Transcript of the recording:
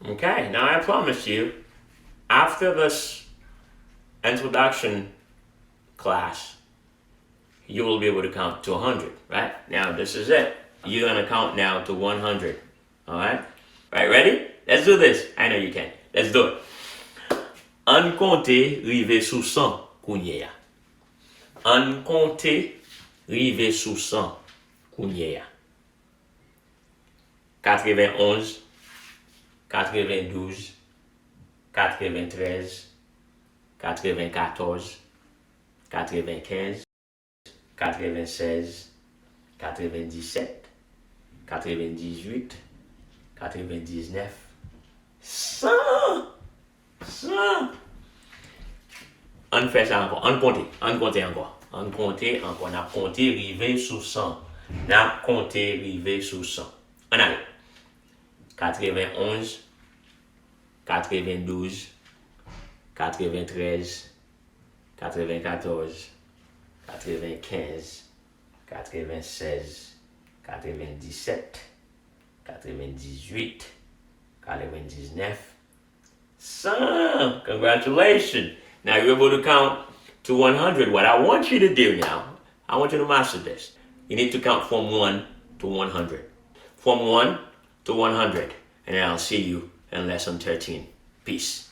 Okay, now I promise you, after this introduction class, you will be able to count to 100, right? Now, this is it. You're going to count now to 100, all right? Right, ready? Let's do this. I know you can. Let's do it. An Konte Rive Sou, Kounye. An Konte Rive Sou, Kounye. 91, 92, 93, 94, 95, 96, 97, 98, 99, 100. 100. On fait ça encore. On compte encore. On a compté rivé sous 100. N'a compté rivé sous 100. On a 91, 92, 93, 94, 95, 96, 97, 98, 99, 100. Congratulations. Now you're able to count to 100. What I want you to do now, I want you to master this. You need to count from 1 to 100. From 1 to 100. And then I'll see you in lesson 13. Peace.